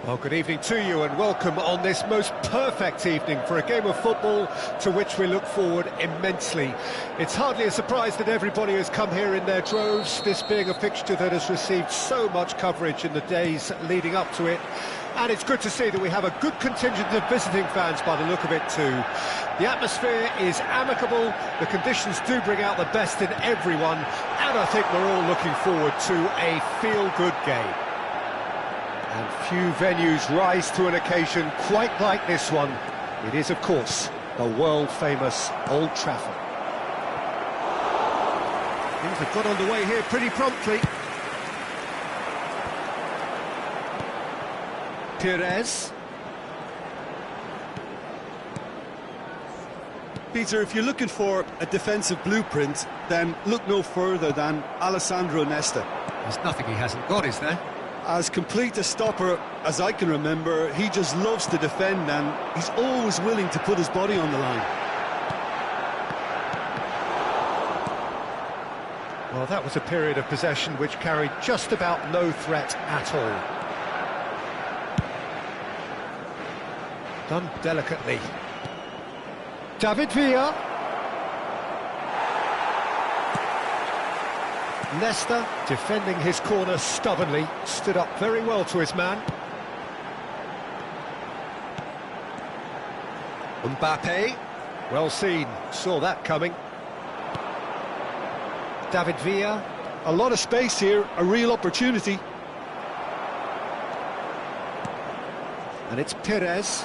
Well, good evening to you and welcome on this most perfect evening for a game of football to which we look forward immensely. It's hardly a surprise that everybody has come here in their droves, this being a fixture that has received so much coverage in the days leading up to it. And it's good to see that we have a good contingent of visiting fans by the look of it too. The atmosphere is amicable, the conditions do bring out the best in everyone, and I think we're all looking forward to a feel-good game. And few venues rise to an occasion quite like this one. It is, of course, the world-famous Old Trafford. Things have got underway here pretty promptly. Pires. Peter, if you're looking for a defensive blueprint, then look no further than Alessandro Nesta. There's nothing he hasn't got, is there? As complete a stopper as I can remember, he just loves to defend and he's always willing to put his body on the line. Well, that was a period of possession which carried just about no threat at all. Done delicately. David Villa. Nesta, defending his corner stubbornly, stood up very well to his man. Mbappe, well seen, saw that coming. David Villa. A lot of space here, a real opportunity. And it's Pires.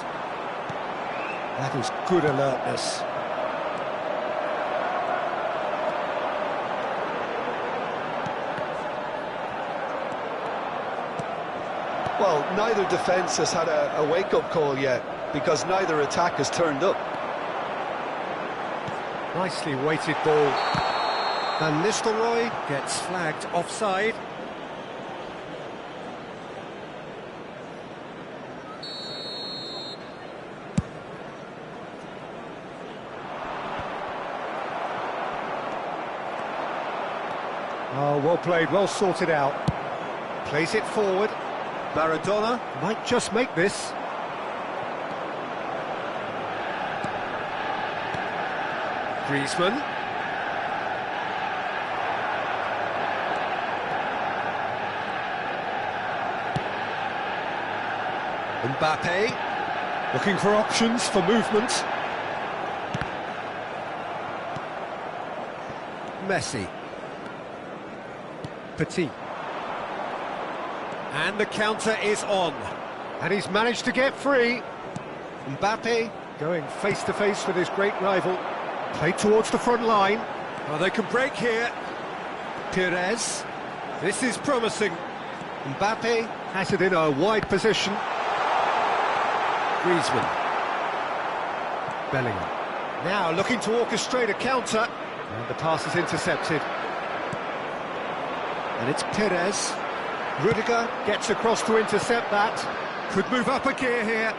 That is good alertness. Well, neither defence has had a wake-up call yet, because neither attack has turned up. Nicely weighted ball. Van Nistelrooy gets flagged offside. Oh, well played, well sorted out. Plays it forward. Maradona might just make this. Griezmann. Mbappe, looking for options for movement. Messi. Petit. And the counter is on. And he's managed to get free. Mbappe going face-to-face with his great rival. Played towards the front line. Oh, they can break here. Pires. This is promising. Mbappe has it in a wide position. Griezmann. Bellingham. Now looking to orchestrate a counter. And the pass is intercepted. And it's Pires. Rudiger gets across to intercept that. Could move up a gear here.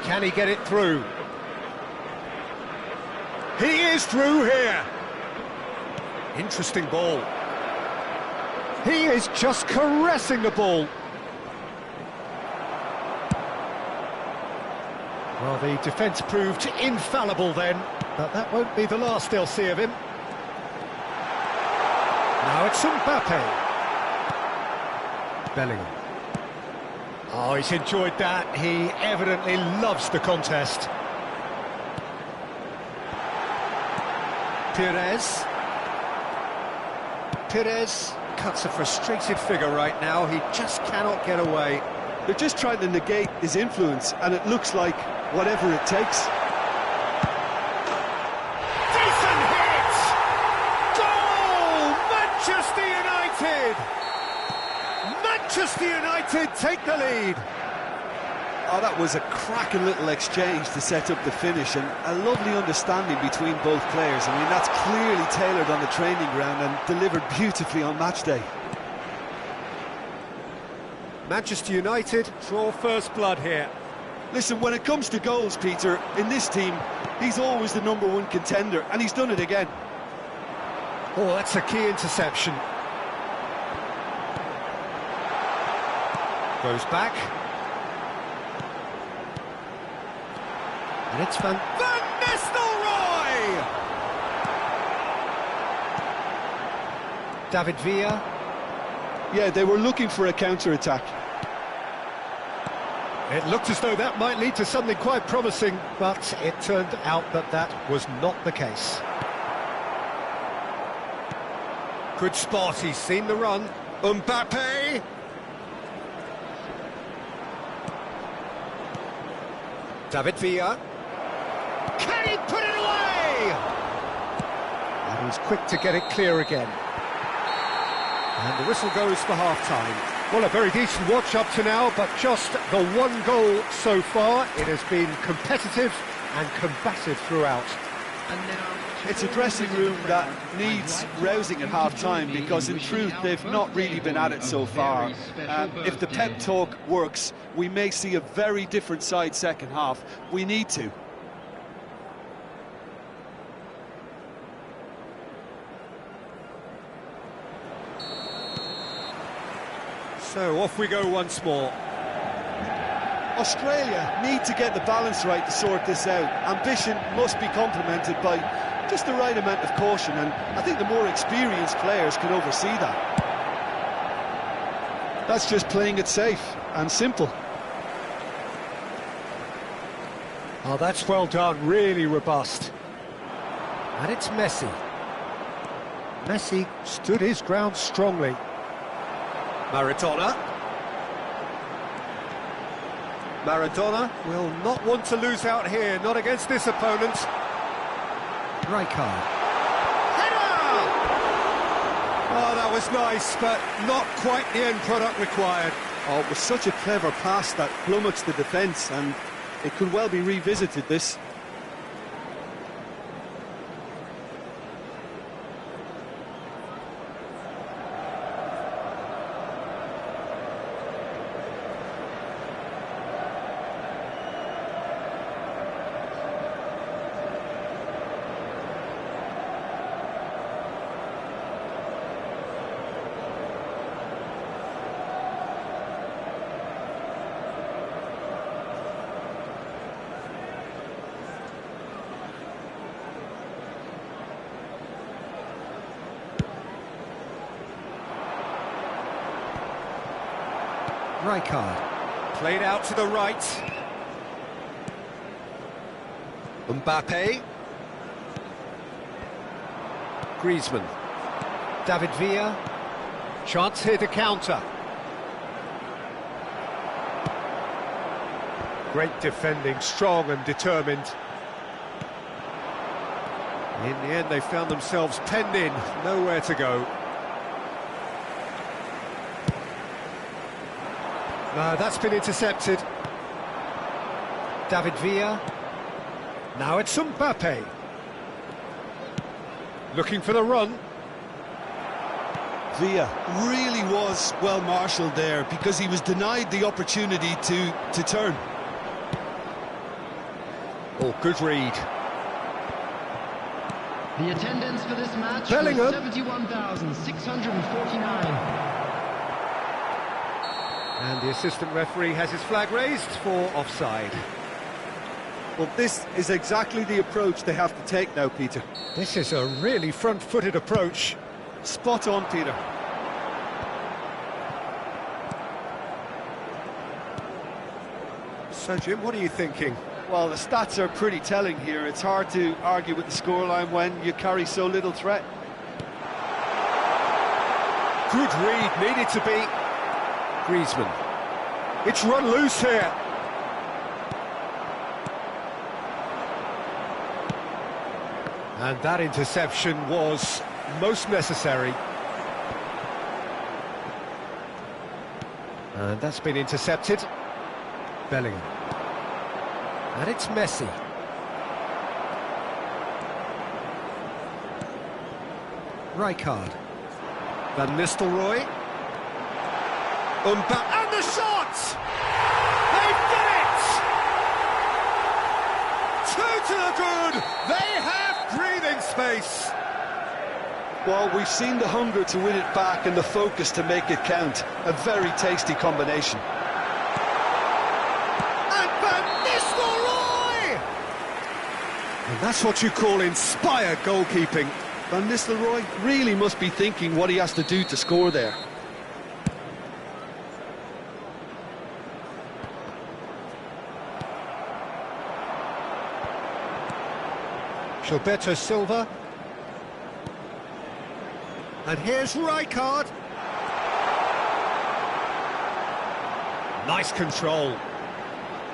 Can he get it through? He is through here. Interesting ball. He is just caressing the ball. Well, the defence proved infallible then, but that won't be the last they'll see of him. Now it's Mbappe. Bellingham. Oh, he's enjoyed that. He evidently loves the contest. Pires. Pires cuts a frustrated figure right now. He just cannot get away. They're just trying to negate his influence, and it looks like whatever it takes. Decent hit! Goal! Manchester United! Manchester United take the lead. Oh, that was a cracking little exchange to set up the finish, and a lovely understanding between both players. I mean, that's clearly tailored on the training ground and delivered beautifully on match day. Manchester United draw first blood here. Listen, when it comes to goals, Peter, in this team, he's always the #1 contender, and he's done it again. Oh, that's a key interception. Goes back. And it's Van Nistelrooy! David Villa. Yeah, they were looking for a counter-attack. It looked as though that might lead to something quite promising, but it turned out that that was not the case. Good spot, he's seen the run. Mbappe! David Villa. Can he put it away? And he's quick to get it clear again. And the whistle goes for half-time. Well, a very decent watch up to now, but just the one goal so far. It has been competitive and combative throughout. It's a dressing room that needs rousing at half-time because, in truth, they've not really been at it so far. If the pep talk works, we may see a very different side second half. We need to. So off we go once more. Australia need to get the balance right to sort this out. Ambition must be complemented by just the right amount of caution, and I think the more experienced players can oversee that. That's just playing it safe and simple. Oh, that's well done, really robust. And it's Messi. Messi stood his ground strongly. Maradona. Maradona will not want to lose out here, not against this opponent. Rijkaard. Header! Oh, that was nice, but not quite the end product required. Oh, it was such a clever pass that flummoxed the defence, and it could well be revisited, this. Rijkaard. Played out to the right. Mbappe. Griezmann. David Villa. Chance here to counter. Great defending, strong and determined. In the end, they found themselves penned in, nowhere to go. No, that's been intercepted. David Villa. Now it's Mbappe. Looking for the run. Villa really was well marshalled there because he was denied the opportunity to turn. Oh, good read. The attendance for this match Bellingham. was 71,649. And the assistant referee has his flag raised for offside. Well, this is exactly the approach they have to take now, Peter. This is a really front-footed approach. Spot on, Peter. So, Jim, what are you thinking? Well, the stats are pretty telling here. It's hard to argue with the scoreline when you carry so little threat. Good read, needed to be. Griezmann. It's run loose here. And that interception was most necessary. And that's been intercepted. Bellingham. And it's Messi. Rijkaard. Van Nistelrooy. And the shot! They've done it! Two to the good! They have breathing space! Well, we've seen the hunger to win it back and the focus to make it count. A very tasty combination. And Van Nistelrooy! That's what you call inspired goalkeeping. Van Nistelrooy really must be thinking what he has to do to score there. Gilberto Silva. And here's Rijkaard. Nice control.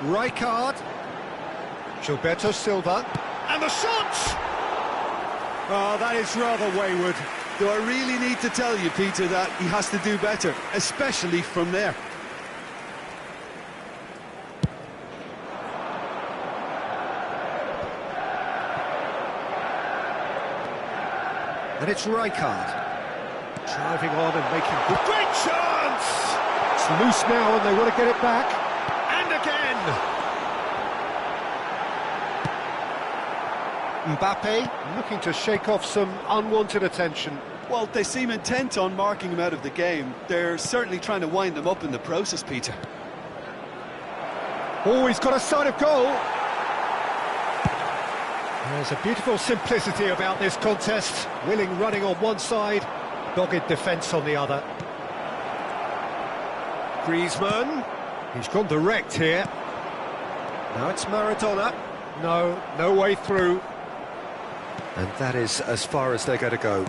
Rijkaard. Gilberto Silva. And the shot! Oh, that is rather wayward. Do I really need to tell you, Peter, that he has to do better, especially from there? And it's Rijkaard. Driving on and making good... Great chance! It's loose now and they want to get it back. And again! Mbappe looking to shake off some unwanted attention. Well, they seem intent on marking him out of the game. They're certainly trying to wind him up in the process, Peter. Oh, he's got a sight of goal. There's a beautiful simplicity about this contest. Willing running on one side, dogged defence on the other. Griezmann, he's gone direct here. Now it's Maradona. No way through. And that is as far as they're going to go.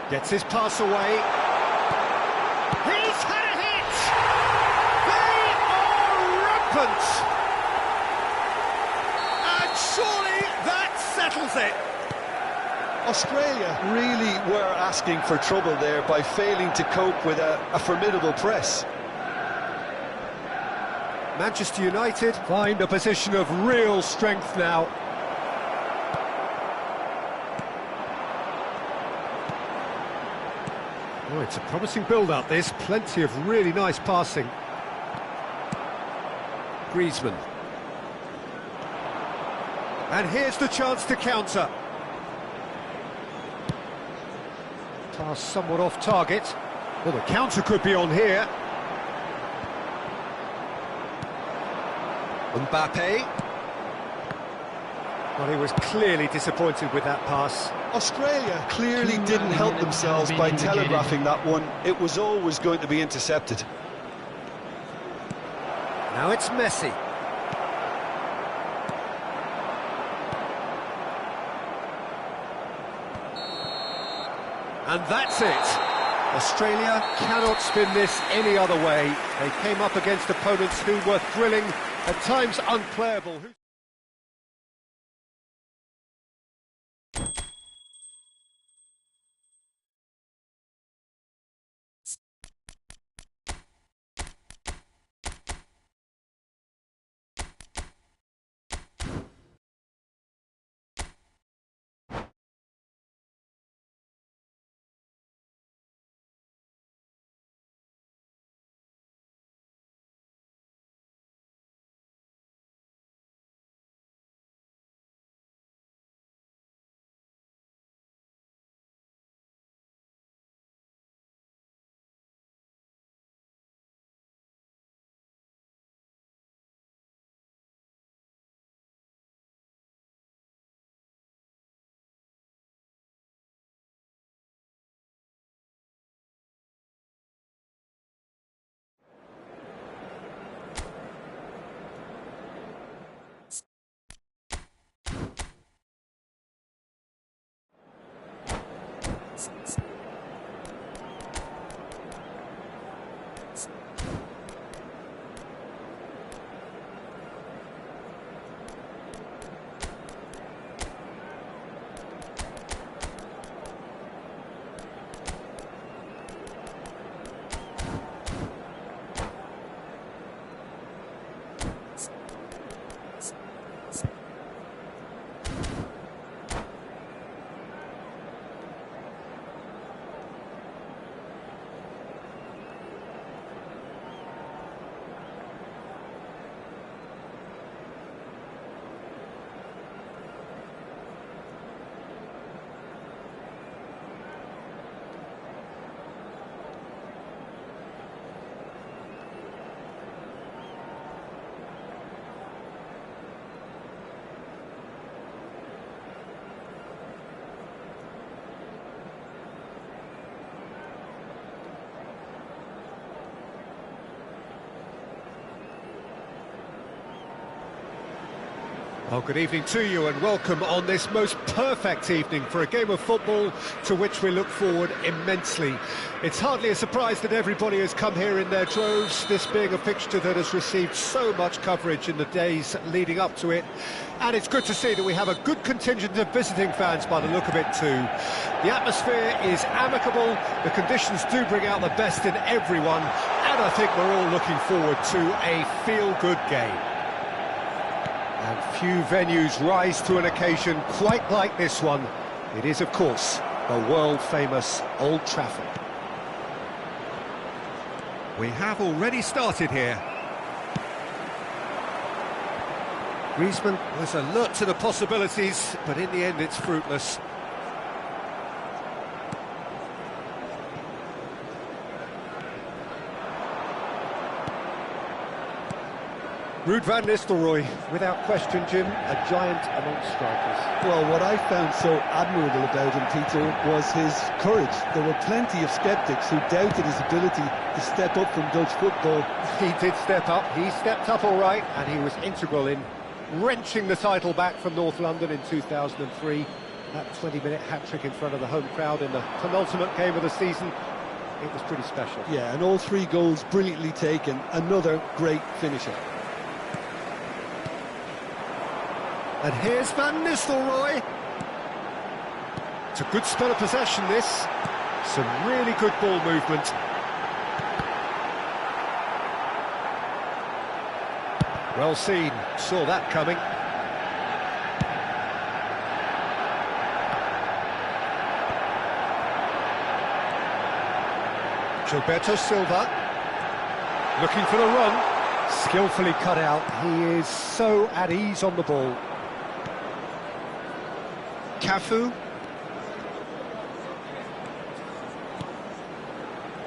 Gets his pass away. He's had a hit! They are rampant! Surely that settles it. Australia really were asking for trouble there by failing to cope with a formidable press. Manchester United find a position of real strength now. Oh, it's a promising build-up, this. Plenty of really nice passing. Griezmann. And here's the chance to counter. Pass somewhat off target. Well, the counter could be on here. Mbappe. Well, he was clearly disappointed with that pass. Australia clearly didn't help themselves by telegraphing that one. It was always going to be intercepted. Now it's Messi. And that's it. Australia cannot spin this any other way. They came up against opponents who were thrilling, at times unplayable. Well, good evening to you and welcome on this most perfect evening for a game of football to which we look forward immensely. It's hardly a surprise that everybody has come here in their droves, this being a fixture that has received so much coverage in the days leading up to it. And it's good to see that we have a good contingent of visiting fans by the look of it too. The atmosphere is amicable, the conditions do bring out the best in everyone, and I think we're all looking forward to a feel-good game. And few venues rise to an occasion quite like this one. It is, of course, the world-famous Old Trafford. We have already started here. Griezmann was alert to the possibilities, but in the end it's fruitless. Ruud van Nistelrooy, without question, Jim, a giant amongst strikers. Well, what I found so admirable about him, Peter, was his courage. There were plenty of sceptics who doubted his ability to step up from Dutch football. He did step up, he stepped up all right, and he was integral in wrenching the title back from North London in 2003. That 20-minute hat-trick in front of the home crowd in the penultimate game of the season, it was pretty special. Yeah, and all three goals brilliantly taken. Another great finisher. And here's Van Nistelrooy. It's a good spell of possession, this. Some really good ball movement. Well seen, saw that coming. Gilberto Silva, looking for the run, skillfully cut out. He is so at ease on the ball. Cafu.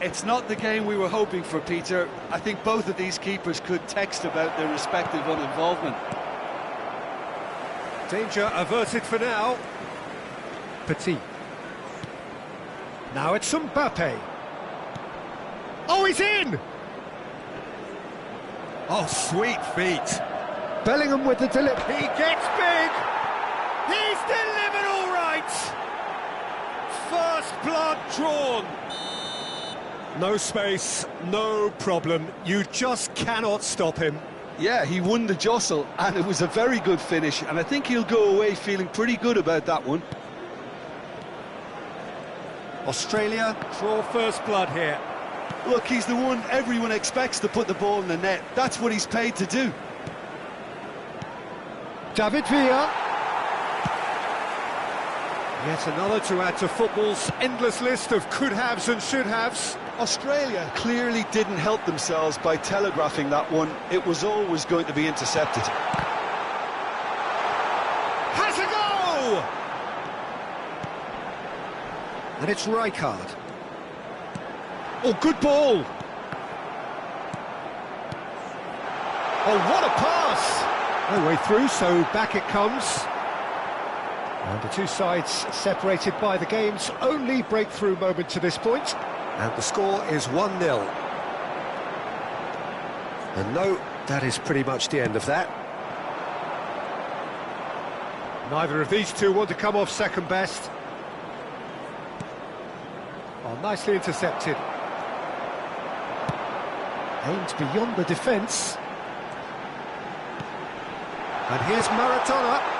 It's not the game we were hoping for, Peter. I think both of these keepers could text about their respective uninvolvement. Danger averted for now. Petit. Now it's Mbappe. Oh, he's in! Oh, sweet feet. Bellingham with the delivery. He gets big! He's delivered all right! First blood drawn. No space, no problem. You just cannot stop him. Yeah, he won the jostle, and it was a very good finish, and I think he'll go away feeling pretty good about that one. Australia draw first blood here. Look, he's the one everyone expects to put the ball in the net. That's what he's paid to do. David Villa. Yet another to add to football's endless list of could-haves and should-haves. Australia clearly didn't help themselves by telegraphing that one. It was always going to be intercepted. Has a go! And it's Rijkaard. Oh, good ball! Oh, what a pass! No way through, so back it comes. And the two sides separated by the game's only breakthrough moment to this point. And the score is 1-0. And no, that is pretty much the end of that. Neither of these two want to come off second best. Oh, nicely intercepted. Aimed beyond the defence. And here's Maradona.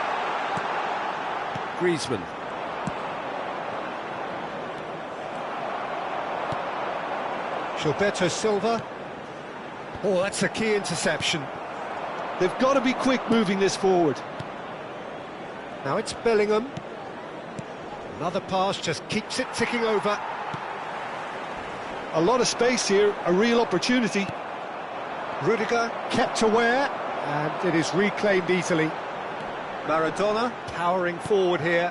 Griezmann. Gilberto Silva. Oh, that's a key interception. They've got to be quick moving this forward. Now it's Bellingham. Another pass just keeps it ticking over. A lot of space here, a real opportunity. Rudiger kept aware, and it is reclaimed easily. Maradona powering forward here.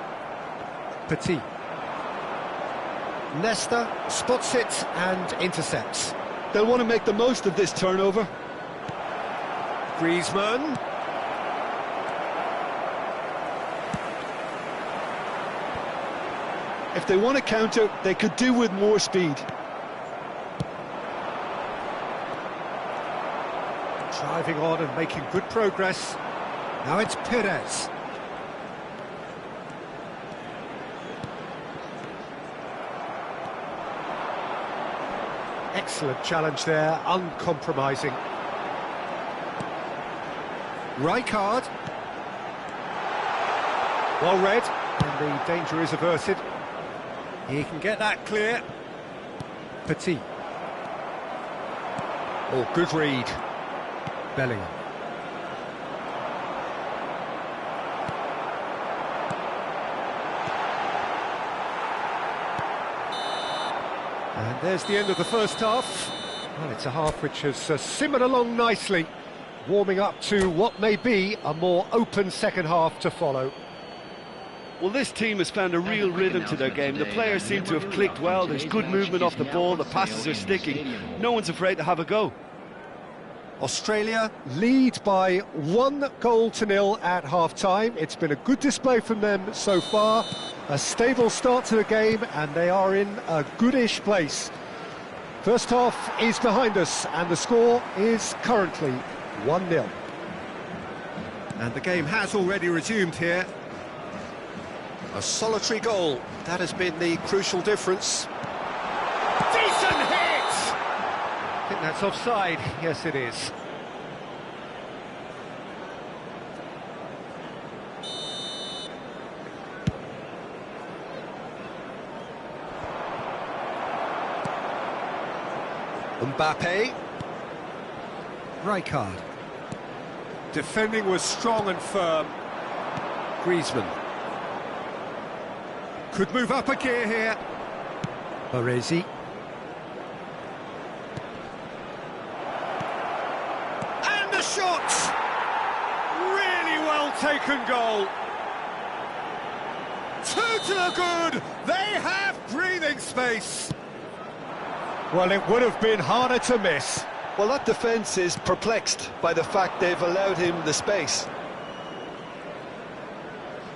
Petit. Nesta spots it and intercepts. They'll want to make the most of this turnover. Griezmann. If they want to counter, they could do with more speed. Driving on and making good progress. Now it's Perez. Excellent challenge there, uncompromising. Rijkaard. Well read, and the danger is averted. He can get that clear. Petit. Oh, good read. Bellingham. And there's the end of the first half. Well, it's a half which has simmered along nicely, warming up to what may be a more open second half to follow. Well, this team has found a real rhythm to their game. The players seem to have clicked well. There's good movement off the ball. The passes are sticking. No one's afraid to have a go. Australia lead by 1-0 at half-time. It's been a good display from them so far. A stable start to the game, and they are in a goodish place. First half is behind us, and the score is currently 1-0. And the game has already resumed here. A solitary goal, that has been the crucial difference. Decent hit! I think that's offside. Yes, it is. Mbappe. Rijkaard. Defending was strong and firm. Griezmann. Could move up a gear here. Baresi. And the shot! Really well taken goal. Two to the good. They have breathing space. Well, it would have been harder to miss. Well, that defence is perplexed by the fact they've allowed him the space.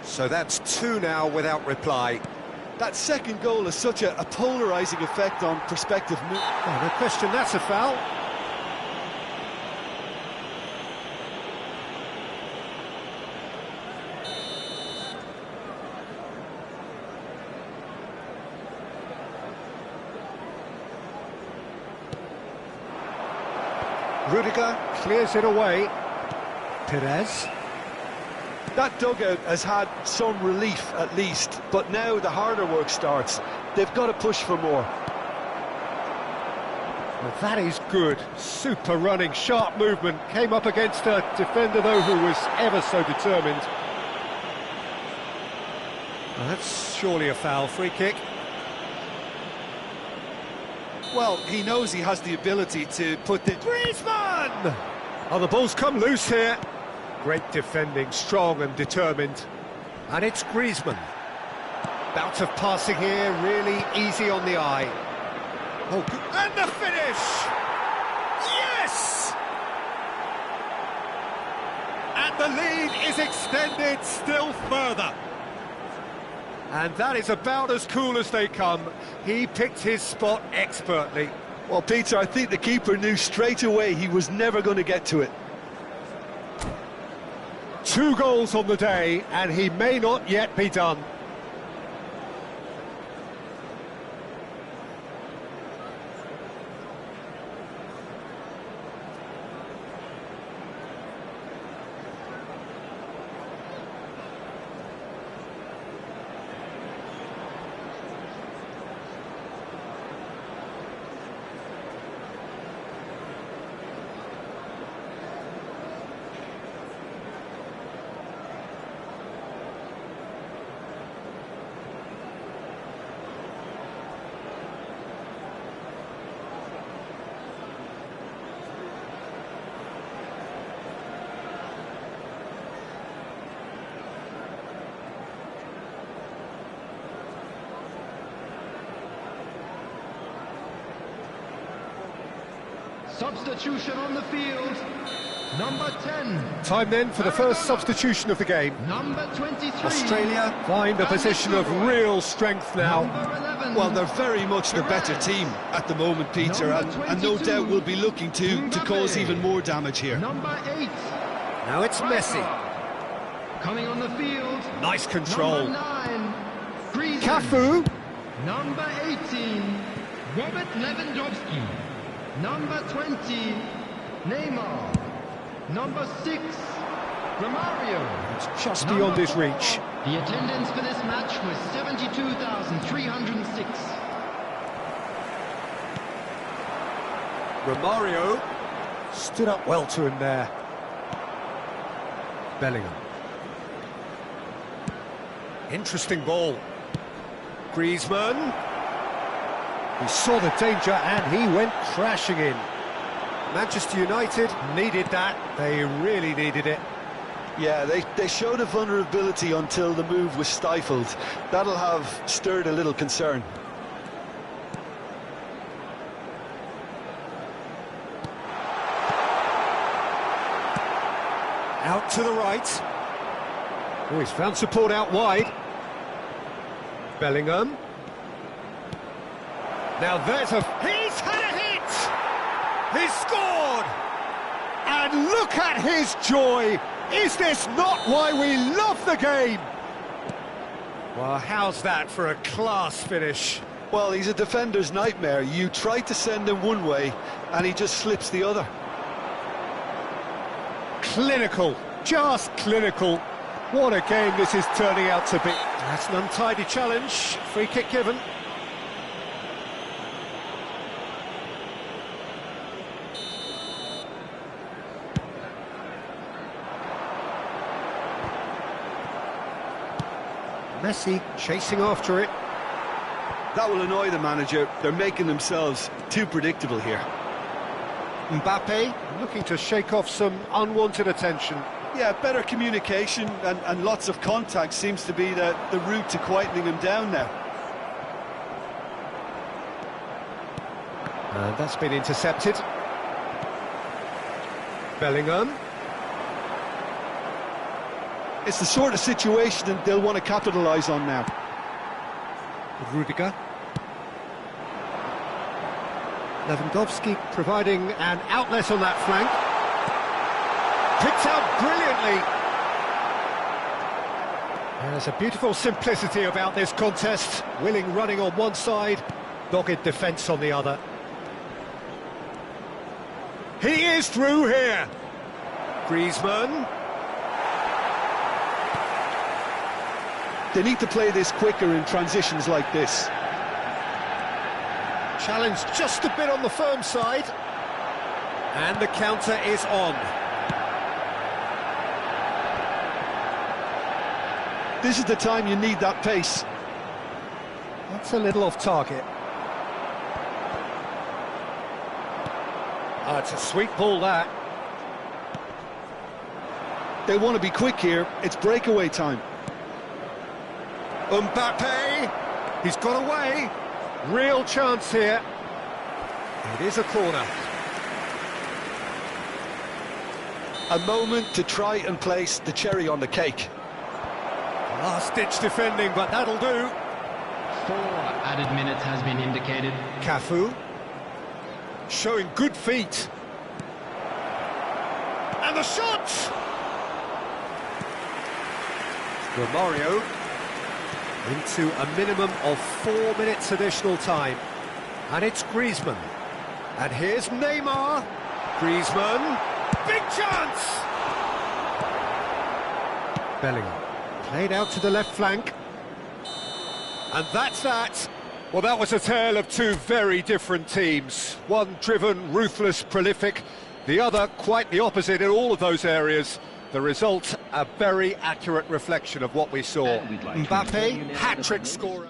So that's two now without reply. That second goal has such a polarising effect on prospective moves. Oh, no question, that's a foul. Rudiger clears it away. Perez. That dugout has had some relief at least, but now the harder work starts. They've got to push for more. Well, that is good. Super running, sharp movement. Came up against a defender, though, who was ever so determined. Well, that's surely a foul. Free kick. Well, he knows he has the ability to put the... Griezmann! Oh, the ball's come loose here. Great defending, strong and determined. And it's Griezmann. Bout of passing here, really easy on the eye. Oh, good. And the finish! Yes! And the lead is extended still further. And that is about as cool as they come. He picked his spot expertly. Well, Peter, I think the keeper knew straight away he was never going to get to it. 2 goals on the day, and he may not yet be done. Substitution on the field. Number 10. Time then for the first substitution of the game. Number 23. Australia find a position of real strength now. Number 11. Well, they're very much the better team at the moment, Peter, and no doubt will be looking to cause even more damage here. Number 8. Now it's Messi. Coming on the field. Nice control. Number 9, Griezmann. Cafu. Number 18, Robert Lewandowski. Number 20, Neymar. Number 6, Romario. It's just beyond his reach. The attendance for this match was 72,306. Romario stood up well to him there. Bellingham. Interesting ball. Griezmann. He saw the danger and he went crashing in. Manchester United needed that. They really needed it. Yeah, they showed a vulnerability until the move was stifled. That'll have stirred a little concern. Out to the right. Oh, he's found support out wide. Bellingham. Now there's he's had a hit! He's scored! And look at his joy! Is this not why we love the game? Well, how's that for a class finish? Well, he's a defender's nightmare. You try to send him one way, and he just slips the other. Clinical, just clinical. What a game this is turning out to be. That's an untidy challenge. Free kick given. Messi chasing after it. That will annoy the manager. They're making themselves too predictable here. Mbappe looking to shake off some unwanted attention. Yeah, better communication and lots of contact seems to be the route to quietening him down now. And that's been intercepted. Bellingham. It's the sort of situation that they'll want to capitalise on now. Rudiger. Lewandowski providing an outlet on that flank. Picked out brilliantly. There's a beautiful simplicity about this contest. Willing running on one side, dogged defence on the other. He is through here. Griezmann. They need to play this quicker in transitions like this. Challenge just a bit on the firm side. And the counter is on. This is the time you need that pace. That's a little off target. Oh, it's a sweet ball, that. They want to be quick here. It's breakaway time. Mbappe, he's got away. Real chance here. It is a corner. A moment to try and place the cherry on the cake. Last-ditch defending, but that'll do. 4 added minutes has been indicated. Cafu, showing good feet. And the shot! Romario into a minimum of 4 minutes additional time. And it's Griezmann. And here's Neymar. Griezmann. Big chance! Bellingham. Played out to the left flank. And that's that. Well, that was a tale of two very different teams. One driven, ruthless, prolific. The other quite the opposite in all of those areas. The result, a very accurate reflection of what we saw. Mbappe, hat-trick scorer.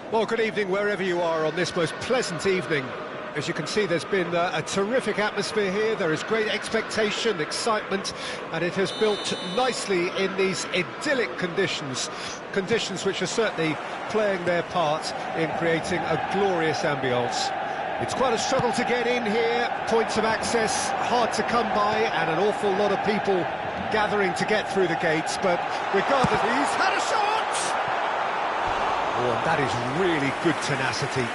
Well, good evening wherever you are on this most pleasant evening. As you can see, there's been a terrific atmosphere here. There is great expectation, excitement, and it has built nicely in these idyllic conditions. Conditions which are certainly playing their part in creating a glorious ambience. It's quite a struggle to get in here. Points of access hard to come by, and an awful lot of people gathering to get through the gates. But regardless, he's had a shot! Oh, and that is really good tenacity.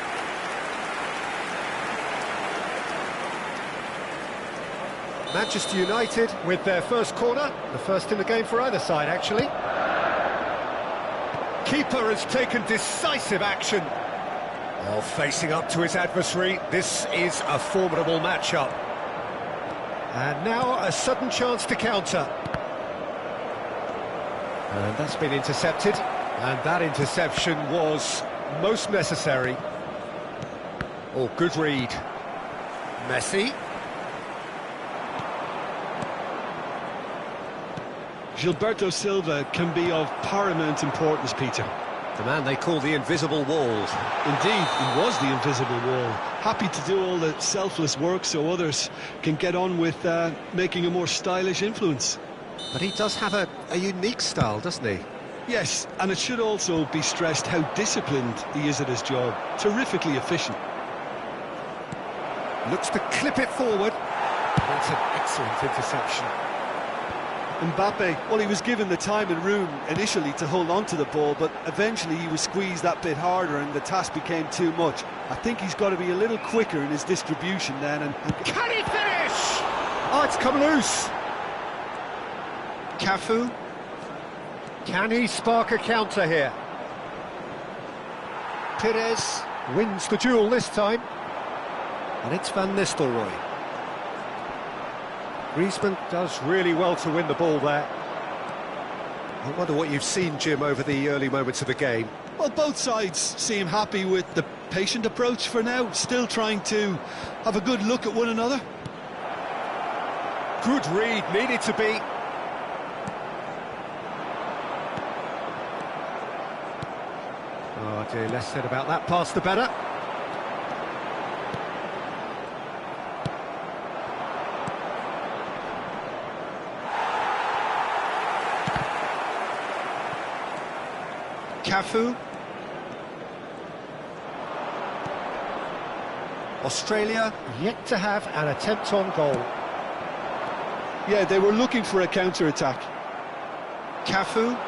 Manchester United with their first corner, the first in the game for either side, actually. Keeper has taken decisive action. Oh, facing up to his adversary, this is a formidable matchup. And now a sudden chance to counter. And that's been intercepted. And that interception was most necessary. Oh, good read. Messi. Gilberto Silva can be of paramount importance, Peter. The man they call the invisible wall. Indeed, he was the invisible wall. Happy to do all the selfless work so others can get on with making a more stylish influence. But he does have a unique style, doesn't he? Yes, and it should also be stressed how disciplined he is at his job. Terrifically efficient. Looks to clip it forward. That's an excellent interception. Mbappe, well, he was given the time and room initially to hold on to the ball, but eventually he was squeezed that bit harder and the task became too much. I think he's got to be a little quicker in his distribution then. And can he finish? Oh, it's come loose. Cafu. Can he spark a counter here? Pires wins the duel this time. And it's Van Nistelrooy. Griezmann does really well to win the ball there. I wonder what you've seen, Jim, over the early moments of the game. Well, both sides seem happy with the patient approach for now, still trying to have a good look at one another. Good read, needed to be. Oh dear, less said about that pass the better. Cafu. Australia yet to have an attempt on goal. Yeah, they were looking for a counter-attack. Cafu.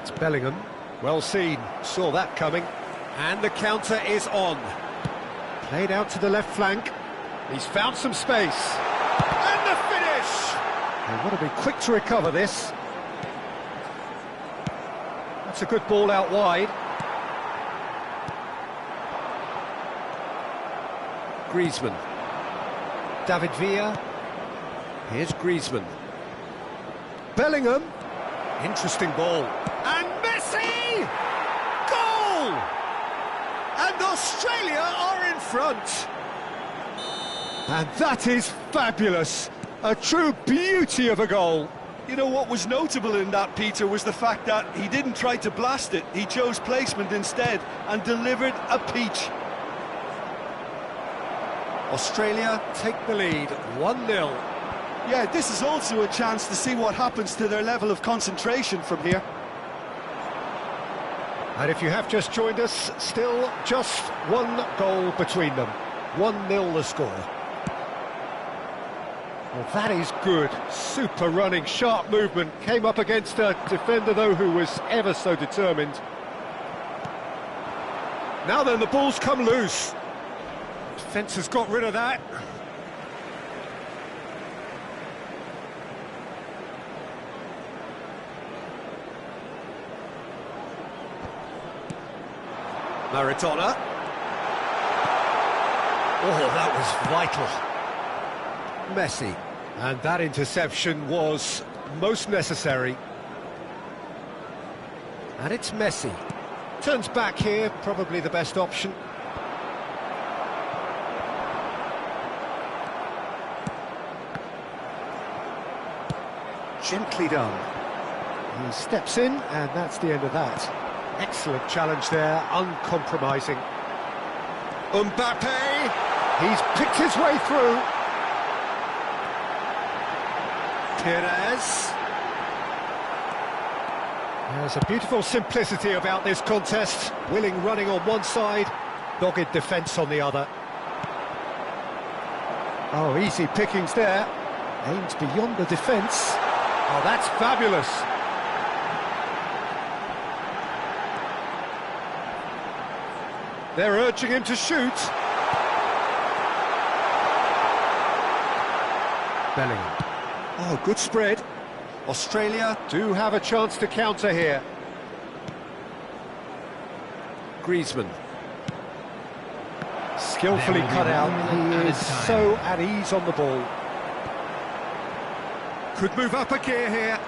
It's Bellingham. Well seen. Saw that coming. And the counter is on. Played out to the left flank. He's found some space. And the finish! They've got to be quick to recover this. That's a good ball out wide. Griezmann. David Villa. Here's Griezmann. Bellingham. Interesting ball. And Messi! Goal! And Australia are in front. And that is fabulous. A true beauty of a goal. You know what was notable in that, Peter, was the fact that he didn't try to blast it. He chose placement instead and delivered a peach. Australia take the lead, 1-0. Yeah, this is also a chance to see what happens to their level of concentration from here. And if you have just joined us, still just one goal between them. 1-0 the score. Well, that is good. Super running, sharp movement. Came up against a defender, though, who was ever so determined. Now then, the ball's come loose. Defence has got rid of that. Maradona. Oh, that was vital. Messi. And that interception was most necessary. And it's Messi. Turns back here, probably the best option. Gently done. He steps in, and that's the end of that. Excellent challenge there, uncompromising. Mbappe! He's picked his way through. Perez. There's a beautiful simplicity about this contest. Willing running on one side, dogged defence on the other. Oh, easy pickings there. Aims beyond the defence. Oh, that's fabulous. They're urging him to shoot. Bellingham. Oh, good spread. Australia do have a chance to counter here. Griezmann. Skillfully cut out. He is so at ease on the ball. Could move up a gear here.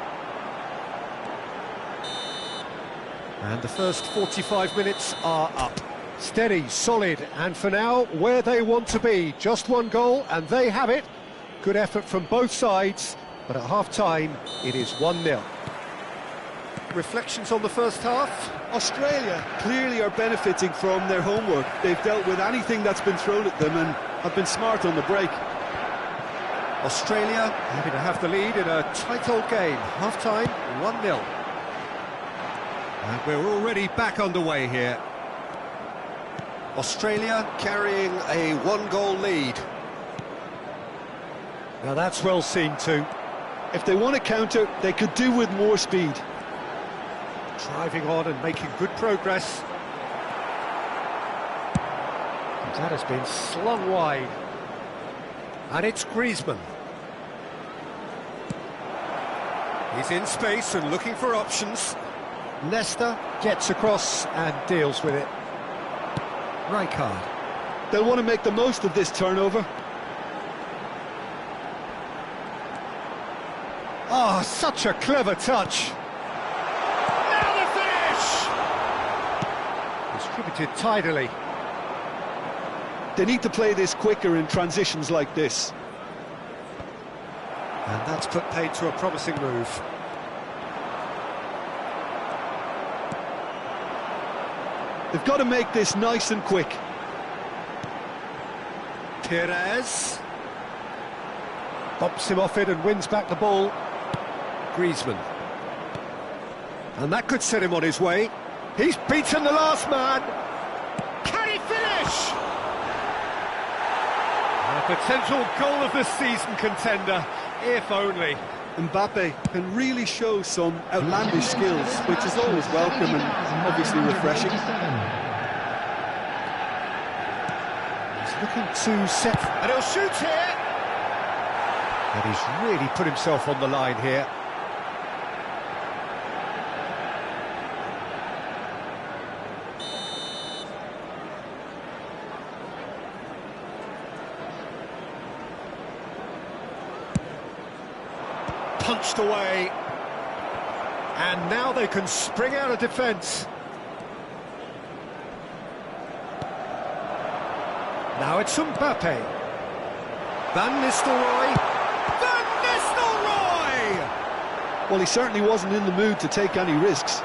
And the first 45 minutes are up. Steady, solid, and for now, where they want to be. Just one goal, and they have it. Good effort from both sides, but at half-time, it is 1-0. Reflections on the first half? Australia clearly are benefiting from their homework. They've dealt with anything that's been thrown at them and have been smart on the break. Australia happy to have the lead in a tight old game. Half-time, 1-0. And we're already back underway here. Australia carrying a one-goal lead. Now that's well seen too. If they want to counter, they could do with more speed. Driving on and making good progress. That has been slung wide. And it's Griezmann. He's in space and looking for options. Nesta gets across and deals with it. Rijkaard. They'll want to make the most of this turnover. Oh, such a clever touch. Now the finish! Distributed tidily. They need to play this quicker in transitions like this. And that's put paid to a promising move. They've got to make this nice and quick. Perez. Bumps him off it and wins back the ball. Griezmann. And that could set him on his way. He's beaten the last man. Can he finish? A potential goal of the season contender, if only. Mbappe can really show some outlandish skills, which is always welcome and obviously refreshing. He's looking to set... And he'll shoot here! And he's really put himself on the line here. Punched away, and now they can spring out of defence. Now it's Mbappe. Van Nistelrooy. Van Nistelrooy! Well, he certainly wasn't in the mood to take any risks.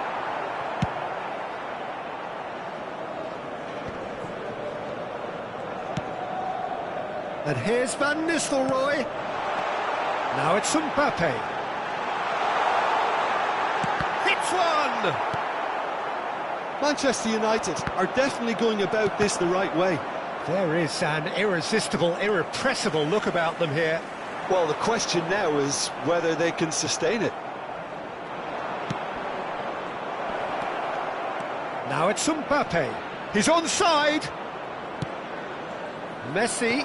And here's Van Nistelrooy. Now it's Mbappe. Hits one! Manchester United are definitely going about this the right way. There is an irresistible, irrepressible look about them here. Well, the question now is whether they can sustain it. Now it's Mbappe. He's onside. Messi.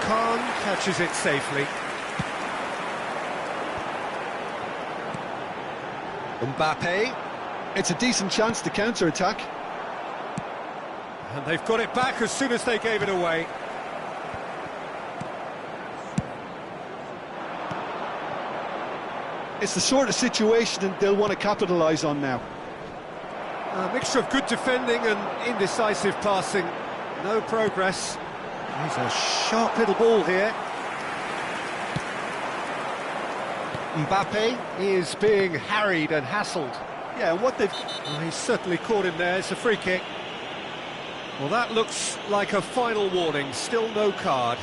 Khan catches it safely. Mbappe. It's a decent chance to counter-attack. And they've got it back as soon as they gave it away. It's the sort of situation they'll want to capitalise on now. A mixture of good defending and indecisive passing. No progress. He's a sharp little ball here. Mbappe is being harried and hassled. Yeah, and what they've... Oh, he's certainly caught him there. It's a free kick. Well, that looks like a final warning. Still no card.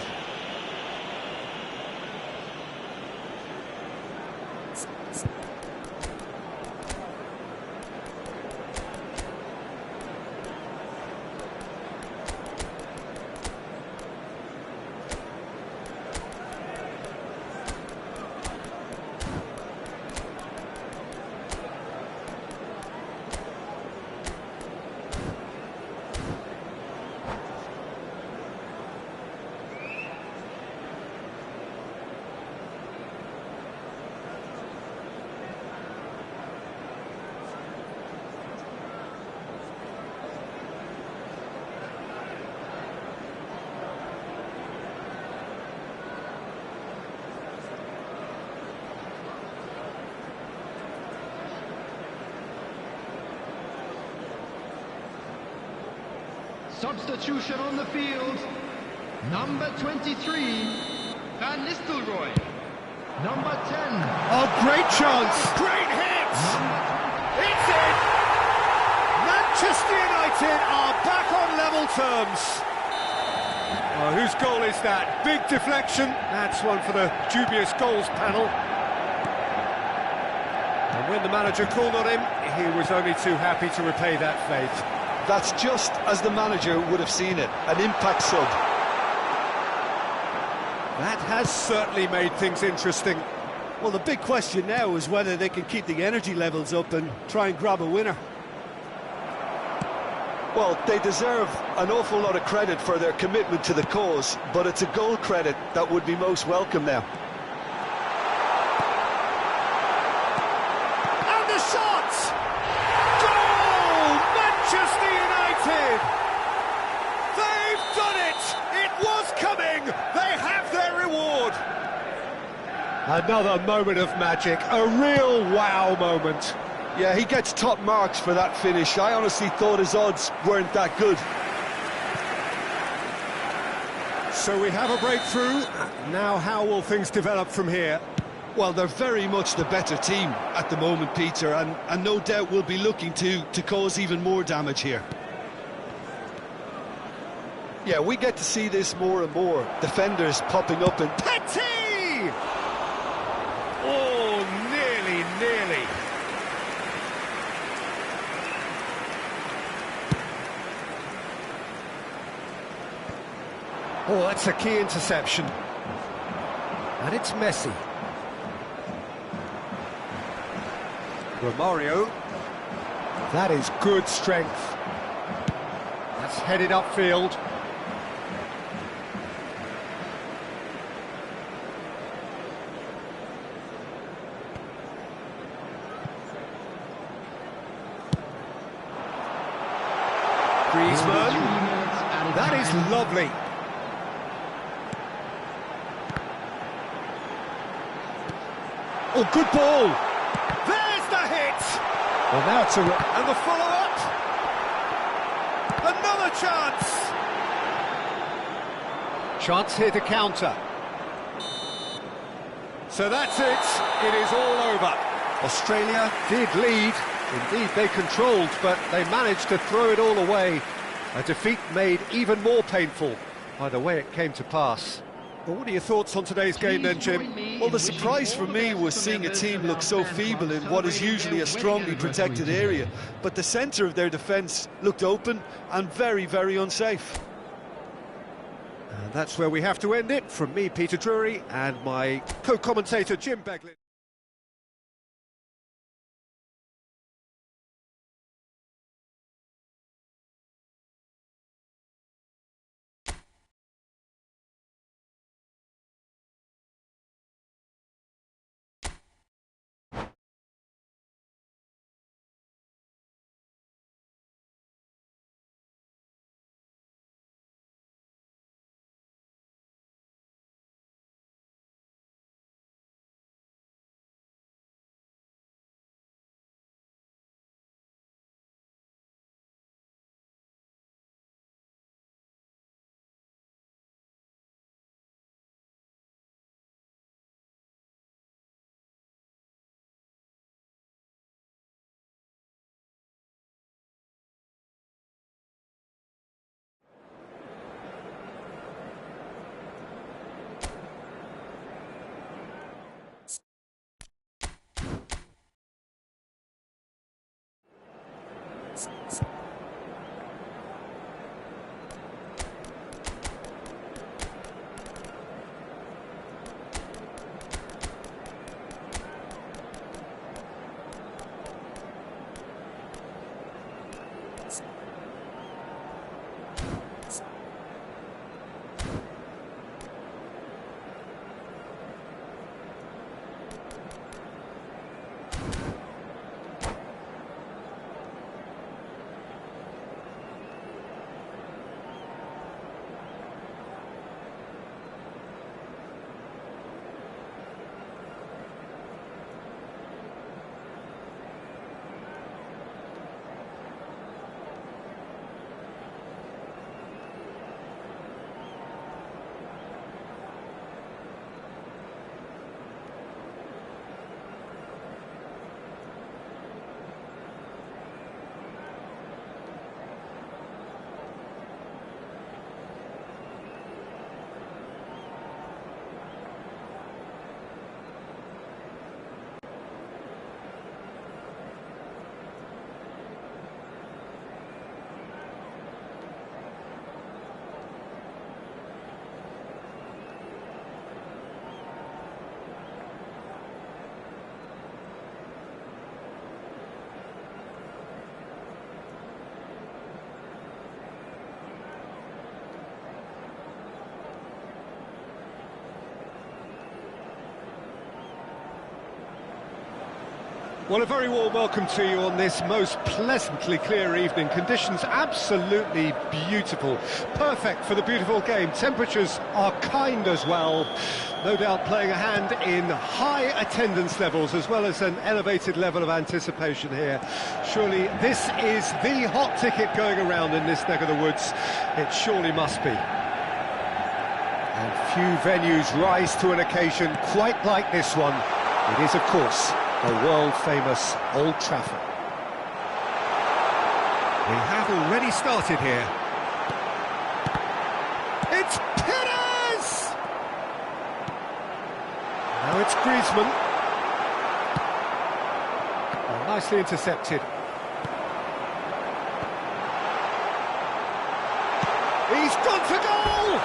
Substitution on the field. Number 23, Van Nistelrooy. Number 10. Oh, great chance! Great hit! It's in! Manchester United are back on level terms. Oh, whose goal is that? Big deflection. That's one for the dubious goals panel. And when the manager called on him, he was only too happy to repay that fate. That's just as the manager would have seen it, an impact sub. That has certainly made things interesting. Well, the big question now is whether they can keep the energy levels up and try and grab a winner. Well, they deserve an awful lot of credit for their commitment to the cause, but it's a goal credit that would be most welcome now. And the shot! Goal! Manchester United! They've done it! It was coming! They have their reward! Another moment of magic, a real wow moment. Yeah, he gets top marks for that finish. I honestly thought his odds weren't that good. So we have a breakthrough. Now how will things develop from here? Well, they're very much the better team at the moment, Peter, and no doubt will be looking to cause even more damage here. Yeah, we get to see this more and more. Defenders popping up and... Petit! Oh, nearly. Oh, that's a key interception. And it's Messi. Romario. That is good strength. That's headed upfield. Griezmann. That is lovely. Oh, good ball. There's the hit. Well, now it's and the follow-up. Another chance. Chance here to counter. So that's it. It is all over. Australia did lead. Indeed, they controlled, but they managed to throw it all away. A defeat made even more painful by the way it came to pass. Well, what are your thoughts on today's game then, Jim? Well, the surprise for me was seeing a team look so feeble in what is usually a strongly protected area, but the centre of their defence looked open and very, very unsafe. And that's where we have to end it. From me, Peter Drury, and my co-commentator, Jim Beglin. Well, a very warm welcome to you on this most pleasantly clear evening. Conditions absolutely beautiful. Perfect for the beautiful game. Temperatures are kind as well. No doubt playing a hand in high attendance levels as well as an elevated level of anticipation here. Surely this is the hot ticket going around in this neck of the woods. It surely must be. And few venues rise to an occasion quite like this one. It is, of course, the world-famous Old Trafford. We have already started here. It's Pires! Now it's Griezmann. Oh, nicely intercepted. He's gone for goal!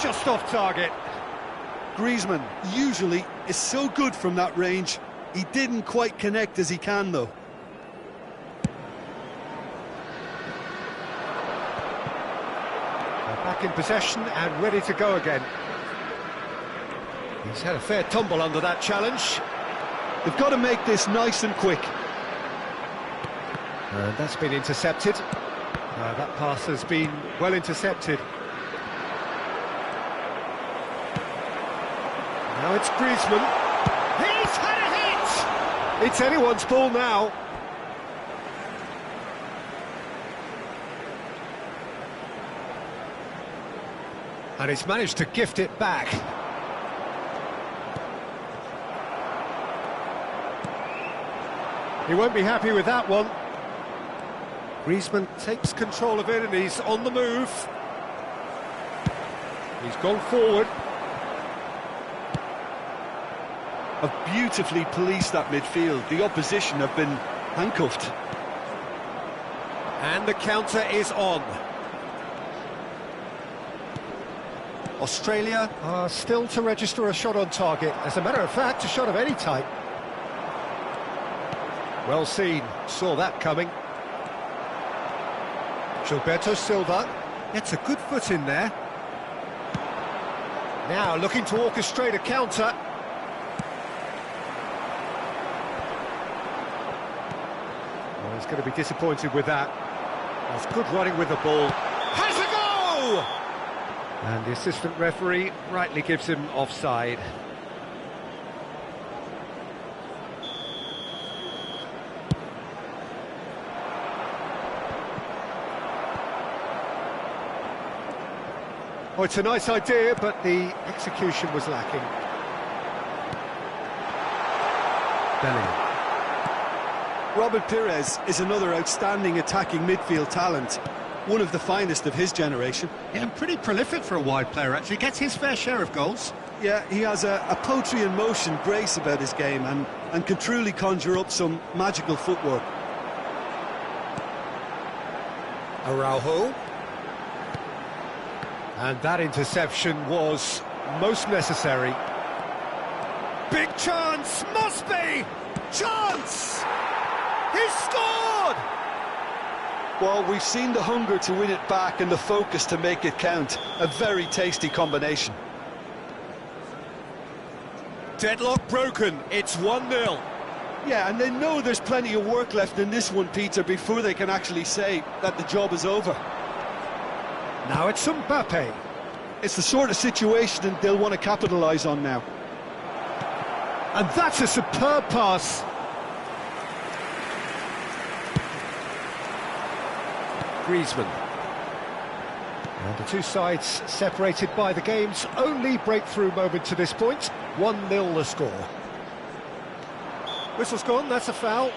Just off target. Griezmann usually is so good from that range. He didn't quite connect as he can, though. They're back in possession and ready to go again. He's had a fair tumble under that challenge. They've got to make this nice and quick. And that's been intercepted. That pass has been well intercepted. Now it's Griezmann. He's had a hit! It's anyone's ball now. And he's managed to gift it back. He won't be happy with that one. Griezmann takes control of it and he's on the move. He's gone forward. Have beautifully policed that midfield. The opposition have been handcuffed. And the counter is on. Australia are still to register a shot on target. As a matter of fact, a shot of any type. Well seen, saw that coming. Gilberto Silva gets a good foot in there. Now looking to orchestrate a counter. Well, he's going to be disappointed with that. That's good running with the ball. Has a go! And the assistant referee rightly gives him offside. Oh, it's a nice idea, but the execution was lacking. Bellingham. Robert Pires is another outstanding attacking midfield talent, one of the finest of his generation. Yeah, and pretty prolific for a wide player, actually. Gets his fair share of goals. Yeah, he has a poetry in motion grace about his game and can truly conjure up some magical footwork. Araujo. And that interception was most necessary. Big chance, must be! Chance! He's scored! Well, we've seen the hunger to win it back and the focus to make it count. A very tasty combination. Deadlock broken, it's 1-0. Yeah, and they know there's plenty of work left in this one, Peter, before they can actually say that the job is over. Now it's Mbappe. It's the sort of situation they'll want to capitalise on now. And that's a superb pass. Griezmann. And the two sides separated by the game's only breakthrough moment to this point. 1-0 the score. Whistle's gone, that's a foul.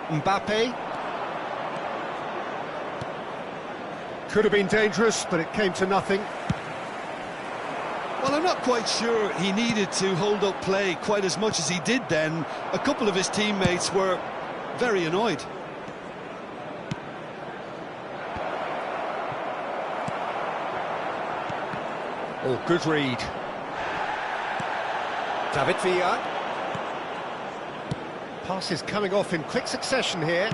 Mbappe. Could have been dangerous, but it came to nothing. Well, I'm not quite sure he needed to hold up play quite as much as he did then. A couple of his teammates were very annoyed. Oh, good read. David Villa. Passes coming off in quick succession here.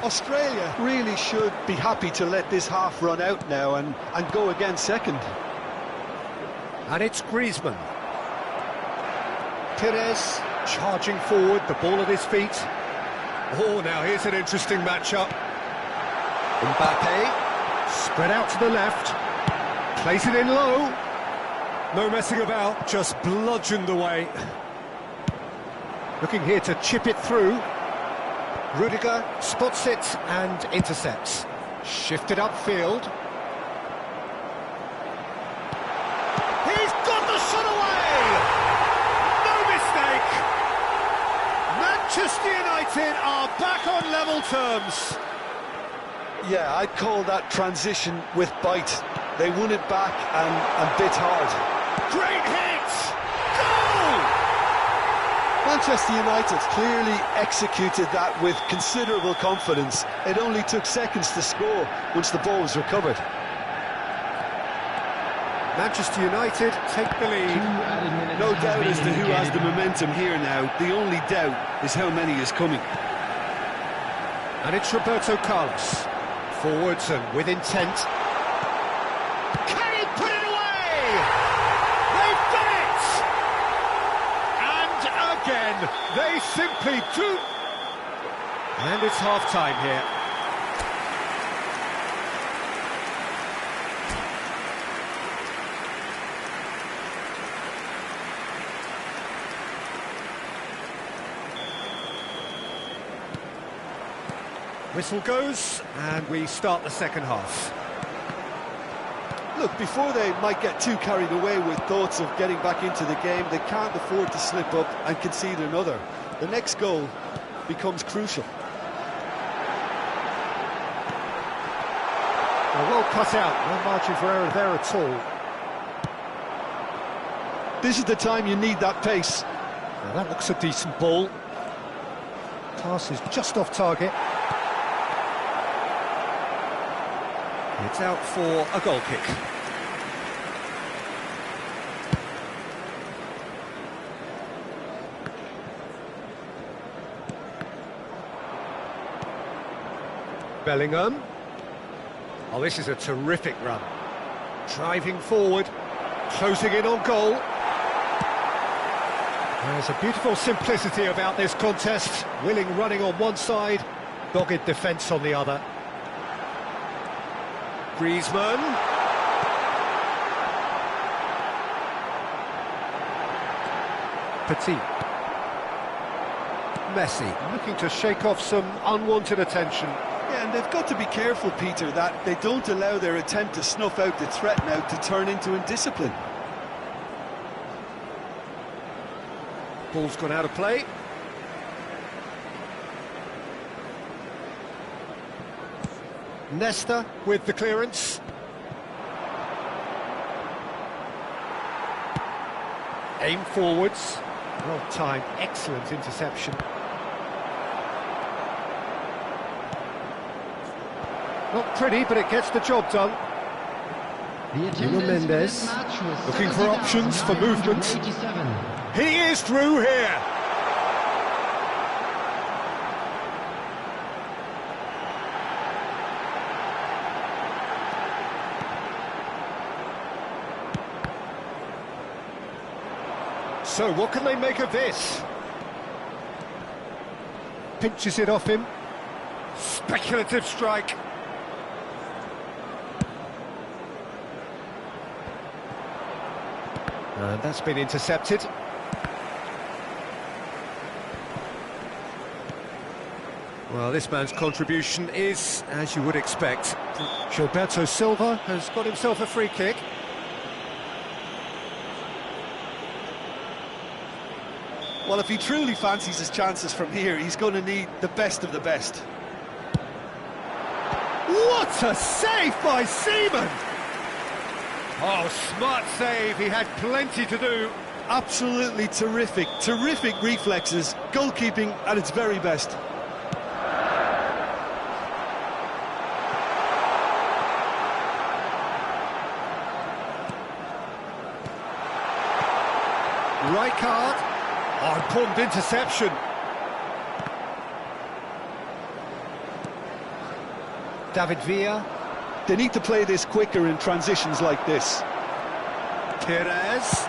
Australia really should be happy to let this half run out now and go again second. And it's Griezmann. Pires charging forward, the ball at his feet. Oh, now here's an interesting matchup. Mbappe, spread out to the left, plays it in low. No messing about, just bludgeoned away. Looking here to chip it through. Rudiger spots it and intercepts. Shifted upfield. He's got the shot away! No mistake! Manchester United are back on level terms. Yeah, I'd call that transition with bite. They won it back and bit hard. Great hit! Goal! Manchester United clearly executed that with considerable confidence. It only took seconds to score once the ball was recovered. Manchester United take the lead. No doubt as to who has the momentum here now. The only doubt is how many is coming. And it's Roberto Carlos. Forwards and with intent. Can he put it away? They've done it! And again, they simply do. And it's half-time here. Whistle goes, and we start the second half. Look, before they might get too carried away with thoughts of getting back into the game, they can't afford to slip up and concede another. The next goal becomes crucial. Well cut out, no margin for error there at all. This is the time you need that pace. Now that looks a decent ball. Pass is just off target. It's out for a goal kick. Bellingham. Oh, this is a terrific run. Driving forward, closing in on goal. There's a beautiful simplicity about this contest. Willing running on one side, dogged defence on the other. Griezmann. Petit. Messi looking to shake off some unwanted attention. Yeah, and they've got to be careful, Peter, that they don't allow their attempt to snuff out the threat now to turn into indiscipline. Ball's gone out of play. Nesta with the clearance. Aim forwards. Well timed, excellent interception. Not pretty, but it gets the job done. Nuno Mendes looking for options for movement. He is through here. So what can they make of this? Pinches it off him. Speculative strike. And that's been intercepted. Well, this man's contribution is, as you would expect. Gilberto Silva has got himself a free kick. Well, if he truly fancies his chances from here, he's going to need the best of the best. What a save by Seaman! Oh, smart save, he had plenty to do. Absolutely terrific, terrific reflexes, goalkeeping at its very best. Rijkaard. Oh, important interception. David Villa. They need to play this quicker in transitions like this. Pires.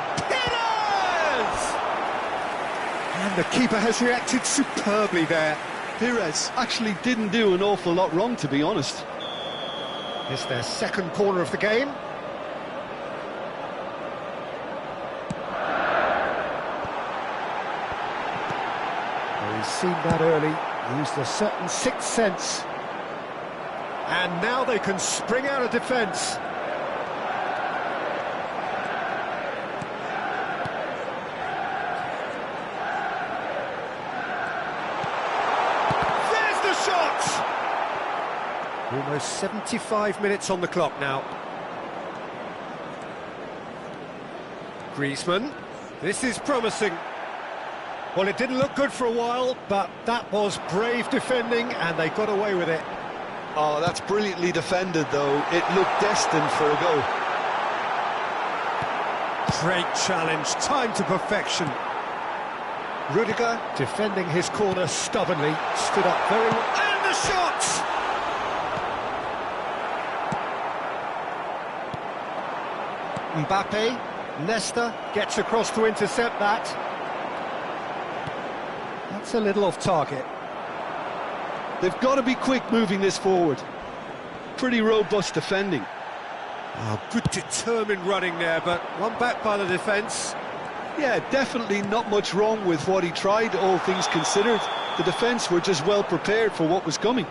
And the keeper has reacted superbly there. Pires actually didn't do an awful lot wrong, to be honest. It's their second corner of the game. Well, he's seen that early, used a certain sixth sense. And now they can spring out of defence. There's the shot! Almost 75 minutes on the clock now. Griezmann. This is promising. Well, it didn't look good for a while, but that was brave defending, and they got away with it. Oh, that's brilliantly defended, though. It looked destined for a goal. Great challenge, time to perfection. Rudiger, defending his corner stubbornly, stood up very well. And the shot! Mbappe, Nesta gets across to intercept that. That's a little off target. They've got to be quick moving this forward. Pretty robust defending. Oh, good determined running there, but one back by the defence. Yeah, definitely not much wrong with what he tried, all things considered. The defence were just well prepared for what was coming.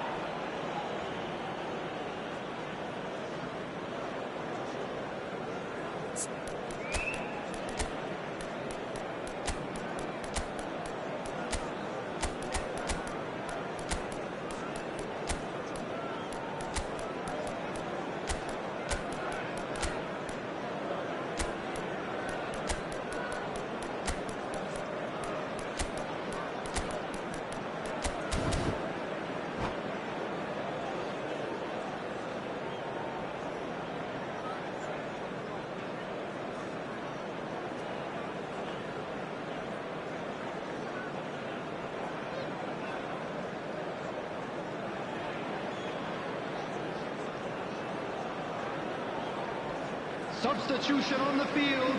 Substitution on the field.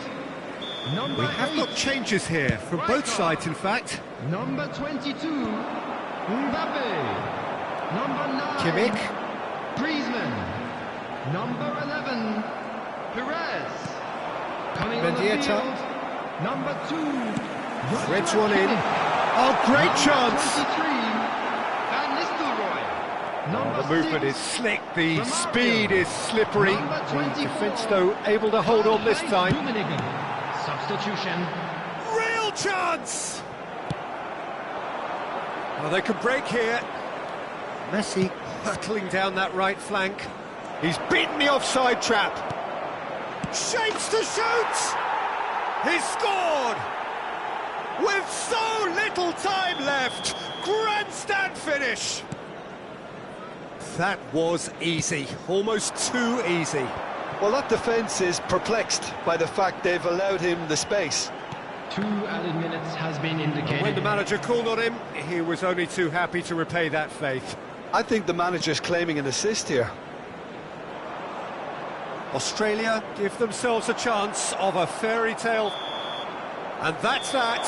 Number We have 8. got changes here from both sides, in fact. Number 22, Mbappe. Number 9, Kimmich. Griezmann. Number 11, Perez. Coming on the Mendieta. field, number 2, Threads Joshua one in. Kimmich. Oh, great Number chance! 23, Van Nistelrooy. Number The movement 6, is slick, the Romario. speed is slippery. Number The 24, defence, though, able to hold on this time. Rummenigge. Substitution. Real chance! Oh, they can break here. Messi hurtling down that right flank. He's beaten the offside trap. Shapes to shoot! He's scored! With so little time left! Grandstand finish! That was easy, almost too easy. Well, that defence is perplexed by the fact they've allowed him the space. 2 added minutes has been indicated. When the manager called on him, he was only too happy to repay that faith. I think the manager's claiming an assist here. Australia give themselves a chance of a fairy tale. And that's that.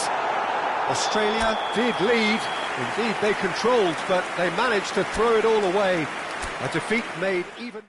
Australia did lead. Indeed, they controlled, but they managed to throw it all away. A defeat made even...